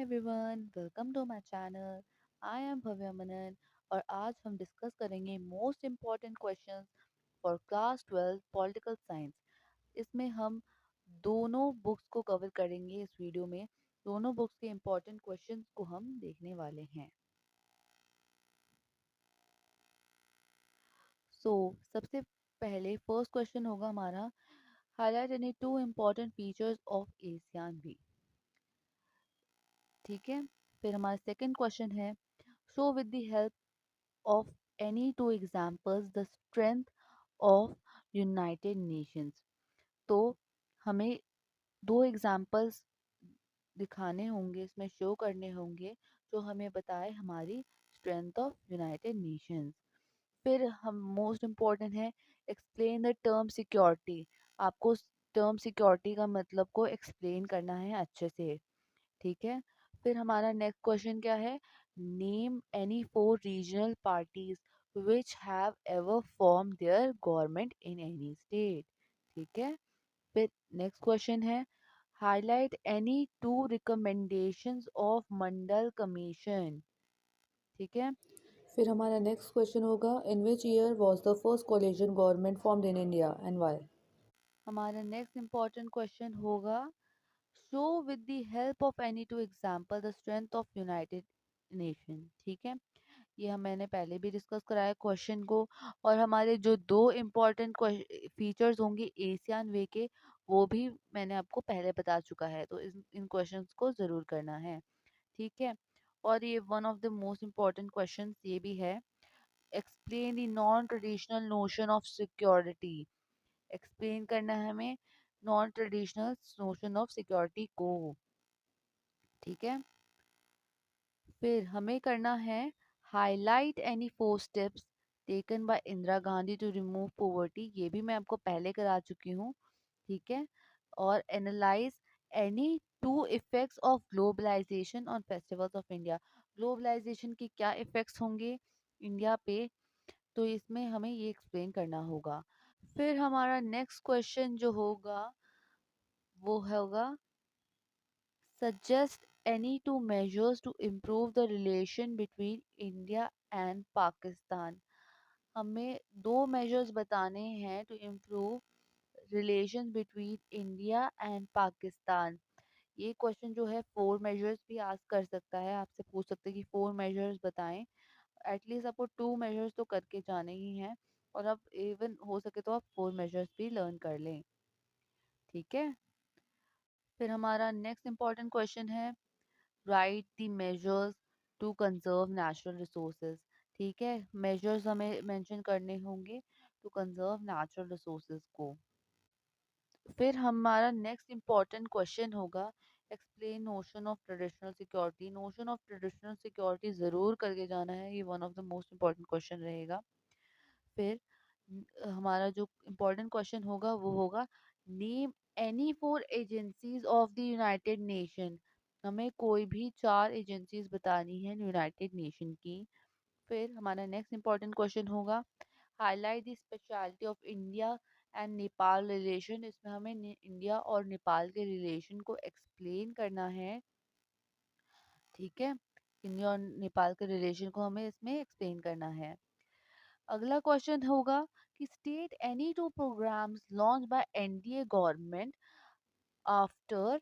Everyone, welcome to my channel. I am Bhavya Manan और आज हम डिस्कस करेंगे most important questions for class 12 political science. इसमें हम दोनों बुक्स को कवर करेंगे। इस वीडियो में दोनों बुक्स के इम्पॉर्टेंट क्वेश्चंस को हम देखने वाले हैं। सबसे पहले फर्स्ट क्वेश्चन होगा हमारा, highlight any two important features of ASEAN way. ठीक है। फिर हमारा सेकंड क्वेश्चन है, show with the help of any two examples the strength of United Nations। तो हमें दो एग्जाम्पल्स दिखाने होंगे, इसमें शो करने होंगे जो हमें बताए हमारी स्ट्रेंथ ऑफ यूनाइटेड नेशंस। फिर हम मोस्ट इम्पॉर्टेंट है, एक्सप्लेन द टर्म सिक्योरिटी। आपको टर्म सिक्योरिटी का मतलब को एक्सप्लेन करना है अच्छे से। ठीक है। फिर हमारा नेक्स्ट क्वेश्चन क्या है, name any four regional parties which have ever form their government in any state. ठीक है। फिर नेक्स्ट क्वेश्चन है, highlight any two recommendations of Mandal commission. ठीक है। फिर हमारा नेक्स्ट क्वेश्चन होगा, in which year was the first coalition government formed in India and why. हमारा नेक्स्ट इम्पॉर्टेंट क्वेश्चन होगा, show with the help of any two example the strength of United Nation. ठीक है। ये मैंने पहले भी discuss कराया क्वेश्चन को। और हमारे जो दो इम्पोर्टेंट फीचर्स होंगे एशियन वे के, वो भी मैंने आपको पहले बता चुका है, तो इन क्वेश्चंस को ज़रूर करना है। ठीक है। और ये one of the most important questions ये भी है, explain the non traditional notion of security. Explain करना है हमें non traditional notion of security को। ठीक है। फिर हमें करना है, highlight any four steps taken by Indira Gandhi to remove poverty. ये भी मैं आपको पहले करा चुकी हूँ। ठीक है। और analyse any two effects of globalisation on festivals of India. Globalisation के क्या इफेक्ट्स होंगे इंडिया पे, तो इसमें हमें ये एक्सप्लेन करना होगा। फिर हमारा नेक्स्ट क्वेश्चन जो होगा वो होगा, suggest any two measures to improve the relation between India and Pakistan। हमें दो measures बताने हैं to improve relations between India and Pakistan। ये क्वेश्चन जो है फोर मेजर्स भी आस्क कर सकता है, आपसे पूछ सकते हैं कि फोर मेजर्स बताएं। एटलीस्ट आपको टू मेजर्स तो करके जाने ही हैं, और अब इवन हो सके तो आप फोर मेजर्स भी लर्न कर लें। ठीक है। फिर हमारा नेक्स्ट इम्पॉर्टेंट क्वेश्चन है, write the measures to conserve natural resources. ठीक है। मेजर्स हमें मेंशन करने होंगे टू कंजर्व नेचुरल रिसोर्सेज को। फिर हमारा नेक्स्ट इम्पॉर्टेंट क्वेश्चन होगा, explain notion of traditional security. Notion of traditional security ज़रूर करके जाना है, ये one of the most important question रहेगा। फिर हमारा जो इम्पोर्टेंट क्वेश्चन होगा वो होगा, name any four agencies of the United nation. हमें कोई भी चार एजेंसीज बतानी है यूनाइटेड नेशन की। फिर हमारा नेक्स्ट इम्पोर्टेंट क्वेश्चन होगा, highlight the speciality of India and Nepal relation. इसमें हमें इंडिया और नेपाल के रिलेशन को एक्सप्लेन करना है। ठीक है। इंडिया और नेपाल के रिलेशन को हमें इसमें एक्सप्लेन करना है। अगला क्वेश्चन होगा कि state any two programmes launch by NDA government after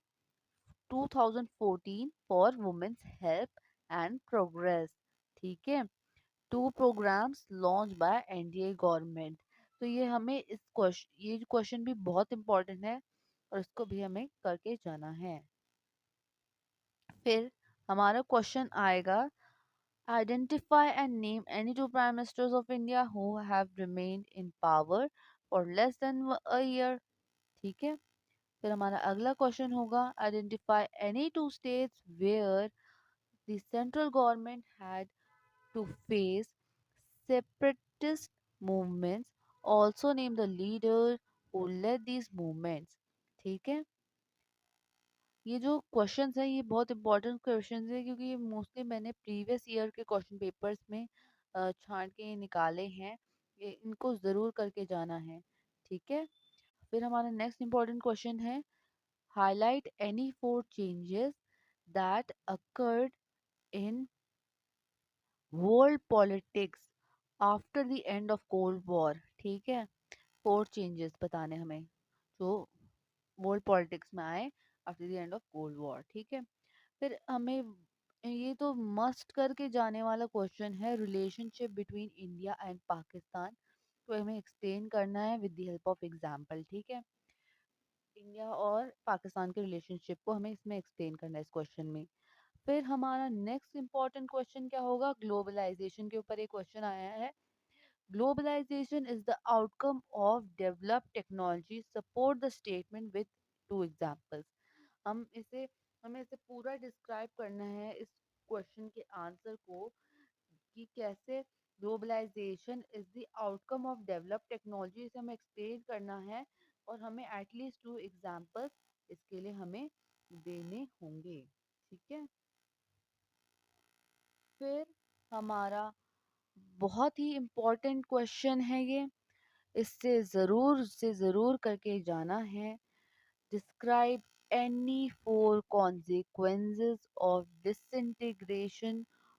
2014 for women's help and progress. ठीक है। Two programmes launch by NDA government. तो ये हमें ये क्वेश्चन भी बहुत इंपॉर्टेंट है और इसको भी हमें करके जाना है। फिर हमारा क्वेश्चन आएगा, identify and name any two prime ministers of India who have remained in power for less than a year। ठीक है। फिर हमारा अगला क्वेश्चन होगा, identify any two states where the central government had to face separatist movements, also name the leader who led these movements। ठीक है। ये जो क्वेश्चंस हैं ये बहुत इंपॉर्टेंट क्वेश्चंस है, क्योंकि ये मोस्टली मैंने प्रीवियस ईयर के क्वेश्चन पेपर्स में छांट के निकाले हैं। ये इनको ज़रूर करके जाना है। ठीक है। फिर हमारा नेक्स्ट इम्पॉर्टेंट क्वेश्चन है, highlight any four changes that occurred in world politics after the end of Cold War. ठीक है, 4 चेंजेस बताने हमें जो वर्ल्ड पॉलिटिक्स में आए after the end of cold war. ठीक है, फिर हमें ये तो मस्ट करके जाने वाला क्वेश्चन है, relationship between India and Pakistan. तो हमें एक्सप्लेन करना है with the help of example. ठीक है, इंडिया और पाकिस्तान के रिलेशनशिप को हमें इसमें एक्सप्लेन करना है इस क्वेश्चन में। फिर हमारा नेक्स्ट इंपॉर्टेंट क्वेश्चन क्या होगा, ग्लोबलाइजेशन के ऊपर एक क्वेश्चन आया है। Globalisation is the outcome of developed technology, support the statement with 2 examples. हम इसे हमें इसे पूरा डिस्क्राइब करना है इस क्वेश्चन के आंसर को, कि कैसे globalisation is the outcome of developed technology, इसे हमें एक्सप्लेन करना है और हमें एटलीस्ट 2 एग्जांपल्स इसके लिए हमें देने होंगे। ठीक है, फिर हमारा बहुत ही इम्पोर्टेंट क्वेश्चन है ये, इससे ज़रूर से ज़रूर करके जाना है। Describe any 4 consequences of disintegration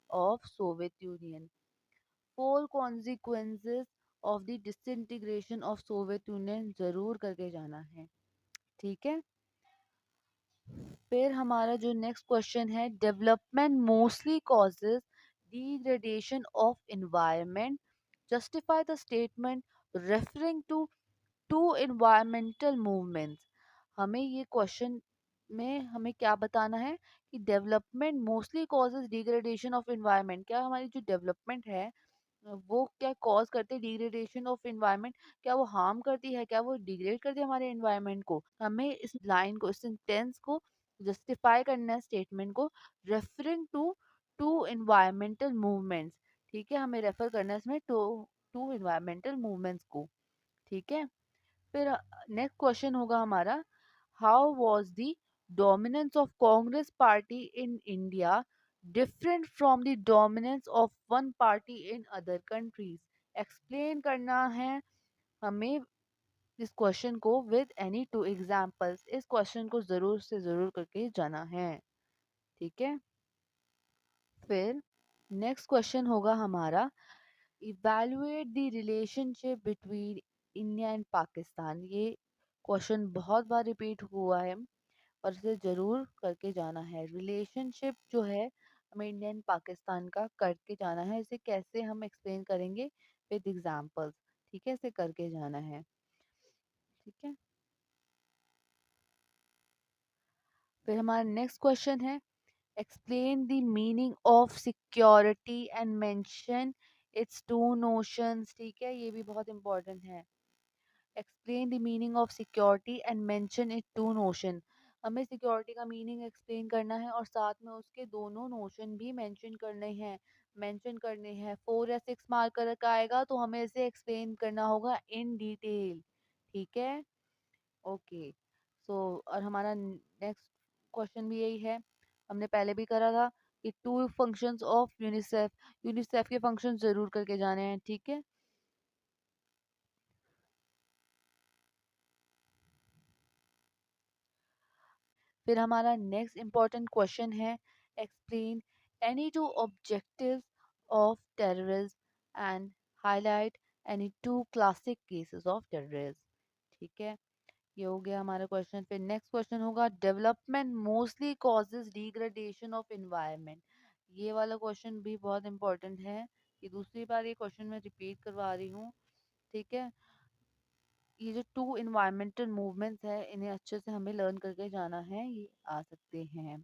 of Soviet Union. 4 consequences of the disintegration of Soviet Union जरूर करके जाना है। ठीक है, फिर हमारा जो नेक्स्ट क्वेश्चन है, development mostly causes degradation of environment, justify the statement referring to two environmental movements। हमें ये क्वेश्चन में हमें क्या बताना है कि development mostly causes degradation of environment, क्या हमारी जो डेवलपमेंट है वो क्या कॉज करते हैं डिग्रेडेशन ऑफ एनवायरनमेंट, क्या वो हार्म करती है, क्या वो डिग्रेड करती है हमारे एनवायरनमेंट को। हमें इस लाइन को, इस सेंटेंस को जस्टिफाई करना है, स्टेटमेंट को, referring to to environmental movements. ठीक है, हमें रेफर करना है इसमें टू टू एनवायरमेंटल मूवमेंट्स को। ठीक है, फिर नेक्स्ट क्वेश्चन होगा हमारा, how was the dominance of Congress party in India different from the dominance of one party in other countries. Explain करना है हमें इस क्वेश्चन को विद एनी 2 एग्जांपल्स। इस क्वेश्चन को जरूर से जरूर करके जाना है। ठीक है, फिर नेक्स्ट क्वेश्चन होगा हमारा, evaluate the relationship between India and Pakistan. ये क्वेश्चन बहुत बार रिपीट हुआ है और इसे ज़रूर करके जाना है। रिलेशनशिप जो है हमें इंडिया एंड पाकिस्तान का करके जाना है, इसे कैसे हम एक्सप्लेन करेंगे विद एग्जांपल्स। ठीक है, इसे करके जाना है। ठीक है, फिर हमारा नेक्स्ट क्वेश्चन है, explain the meaning of security and mention its 2 notions। ठीक है, ये भी बहुत इंपॉर्टेंट है। Explain the meaning of security and mention it to notion. हमें सिक्योरिटी का मीनिंग एक्सप्लेन करना है और साथ में उसके दोनों नोशन भी मेंशन करने हैं 4 या 6 मार्कर का आएगा तो हमें इसे एक्सप्लेन करना होगा इन डिटेल। ठीक है, ओके। सो और हमारा नेक्स्ट क्वेश्चन भी यही है, हमने पहले भी करा था कि 2 फंक्शंस ऑफ यूनिसेफ, यूनिसेफ के फंक्शन जरूर करके जाने हैं। ठीक है, फिर हमारा नेक्स्ट इम्पॉर्टेंट क्वेश्चन है, explain any 2 objectives of terrorism and highlight any 2 classic cases of terrorism. ठीक है, ये हो गया हमारा क्वेश्चन। फिर नेक्स्ट क्वेश्चन होगा, development mostly causes degradation of environment. ये वाला क्वेश्चन भी बहुत इंपॉर्टेंट है, ये दूसरी बार ये क्वेश्चन मैं रिपीट करवा रही हूँ। ठीक है, ये जो 2 एनवायरमेंटल मूवमेंट्स है इन्हें अच्छे से हमें लर्न करके जाना है, ये आ सकते हैं।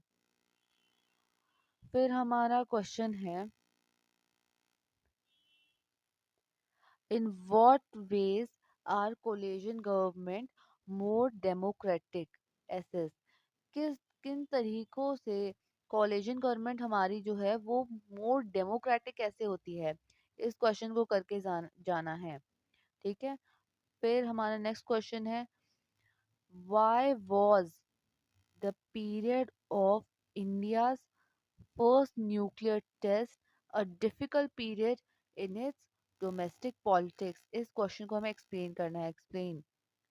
फिर हमारा क्वेश्चन है, in what ways are coalition government more democratic assess. किस किन तरीकों से कोलिशन गवर्नमेंट हमारी जो है वो मोर डेमोक्रेटिक कैसे होती है, इस क्वेश्चन को करके जाना है। ठीक है, फिर हमारा नेक्स्ट क्वेश्चन है, why was the period of India's first nuclear test a difficult period in its domestic politics. इस क्वेश्चन को हमें एक्सप्लेन करना है, एक्सप्लेन।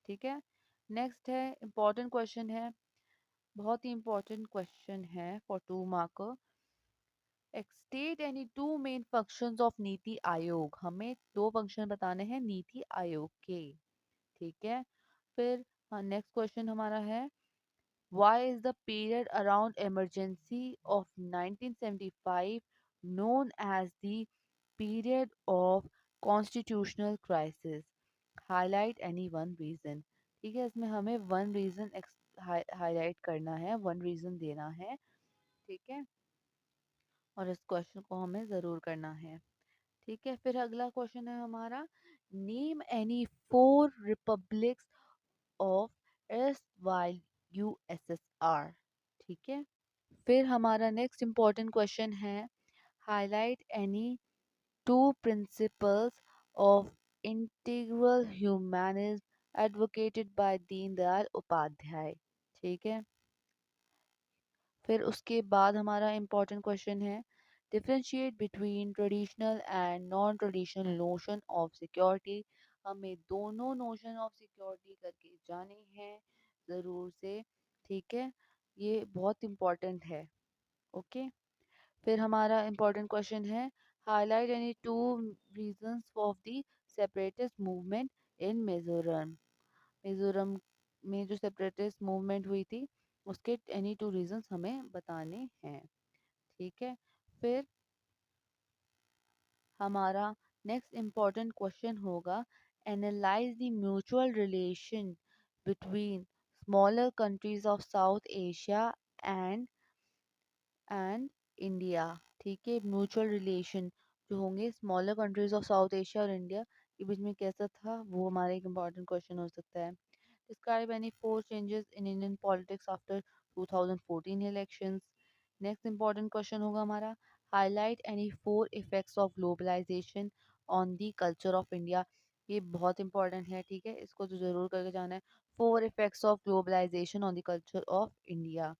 ठीक है, नेक्स्ट है, इंपॉर्टेंट क्वेश्चन है, बहुत ही इंपॉर्टेंट क्वेश्चन है for 2 marker. State any to main functions of NITI Aayog. हमें दो फंक्शन बताने हैं नीति आयोग के। ठीक है। फिर नेक्स्ट क्वेश्चन हमारा है why is the period around emergency of 1975 known as the period of constitutional crisis? Highlight any one reason। ठीक है, इसमें हमें वन रीजन हाईलाइट करना है, वन रीजन देना है। ठीक है, और इस क्वेश्चन को हमें ज़रूर करना है। ठीक है, फिर अगला क्वेश्चन है हमारा name any four republics of S Y USSR. ठीक है, फिर हमारा नेक्स्ट इम्पॉर्टेंट क्वेश्चन है highlight any two principles of integral humanism advocated by Deendayal Upadhyay. ठीक है, फिर उसके बाद हमारा इम्पॉर्टेंट क्वेश्चन है differentiate between traditional and non traditional notion of security. हमें दोनों नोशन ऑफ सिक्योरिटी करके जाने हैं ज़रूर से। ठीक है, ये बहुत इम्पॉर्टेंट है। ओके, फिर हमारा इम्पोर्टेंट क्वेश्चन है highlight any two reasons of the separatist movement in Mizoram. Mizoram में जो सेपरेटिस्ट मूवमेंट हुई थी उसके एनी टू रीजंस हमें बताने हैं। ठीक है, फिर हमारा नेक्स्ट इम्पोर्टेंट क्वेश्चन होगा analyse the mutual relation between smaller countries of south Asia and and India. ठीक है, म्यूचुअल रिलेशन जो होंगे smaller countries of south Asia और इंडिया के बीच में कैसा था, वो हमारा एक इम्पॉर्टेंट क्वेश्चन हो सकता है। Describe any four changes in Indian politics after 2014 elections. Next important question होगा हमारा highlight any four effects of globalisation on the culture of India. ये बहुत इंपॉर्टेंट है। ठीक है, इसको तो जरूर करके जाना है, four effects of globalisation on the culture of India.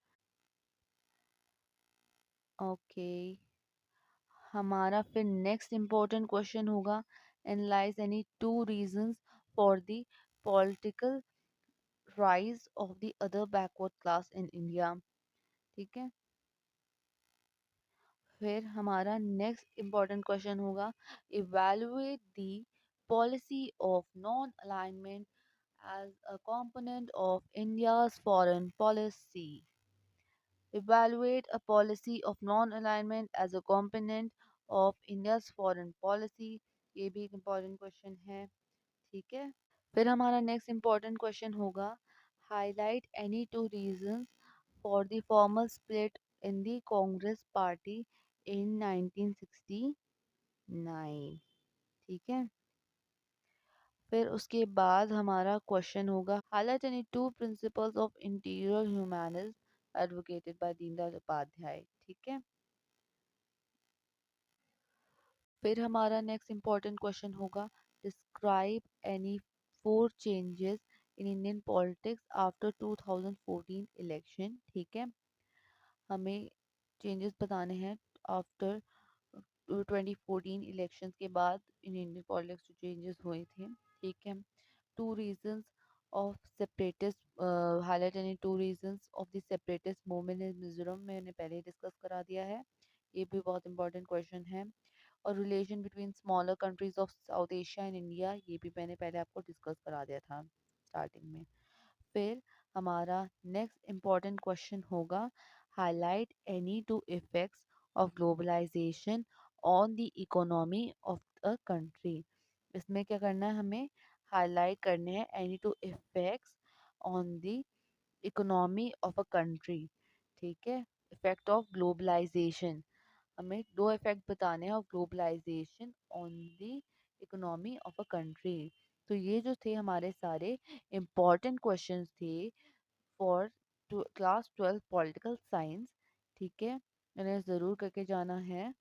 Okay, हमारा फिर नेक्स्ट इम्पोर्टेंट क्वेश्चन होगा analyse any two reasons for the political rise of the other backward class in India. ठीक है, फिर हमारा नेक्स्ट इम्पोर्टेंट क्वेश्चन होगा evaluate the policy of non alignment as a component of India's foreign policy। Evaluate a policy of non-alignment as a component of India's foreign policy। ये भी एक important question है। ठीक है, फिर हमारा नेक्स्ट इम्पॉर्टेंट क्वेश्चन होगा highlight any two reasons for the formal split in the Congress party in 1969। ठीक है, फिर उसके बाद हमारा क्वेश्चन होगा highlight any two principles of interior humanism advocated by Deendayal Upadhyay. ठीक है, फिर हमारा नेक्स्ट इम्पॉर्टेंट क्वेश्चन होगा describe any four changes in Indian politics after 2014 election. ठीक है, हमें चेंजेस बताने हैं आफ्टर 2014 इलेक्शंस के बाद इन इंडियन पॉलिटिक्स जो चेंजेस हुए थे। ठीक है, two reasons of separatist highlight any two reasons of the separatist movement in Mizoram मैंने पहले ही डिस्कस करा दिया है, ये भी बहुत इंपॉर्टेंट क्वेश्चन है। और relation between smaller countries of south Asia and India, ये भी मैंने पहले आपको डिस्कस करा दिया था स्टार्टिंग में। फिर हमारा नेक्स्ट इम्पॉर्टेंट क्वेश्चन होगा highlight any two effects of globalisation on the economy of a country. इसमें क्या करना है, हमें हाईलाइट करने हैं any two effects on the economy of a country. ठीक है, इफेक्ट ऑफ ग्लोबलाइजेशन, हमें दो इफेक्ट बताने हैं of globalisation on the economy of a country. तो ये जो थे हमारे सारे इम्पॉर्टेंट क्वेश्चंस थे फॉर क्लास 12 पॉलिटिकल साइंस। ठीक है, इन्हें ज़रूर करके जाना है,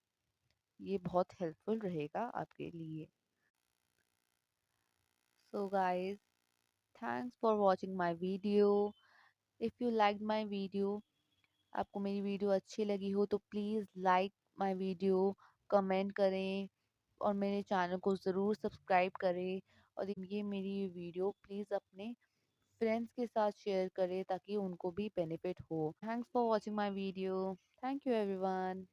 ये बहुत हेल्पफुल रहेगा आपके लिए। So guys, thanks for watching my video. If you like my video, आपको मेरी वीडियो अच्छी लगी हो तो please like my video, comment करें और मेरे चैनल को ज़रूर सब्सक्राइब करें। और ये मेरी वीडियो प्लीज़ अपने फ्रेंड्स के साथ शेयर करें ताकि उनको भी बेनिफिट हो। Thanks for watching my video. Thank you everyone.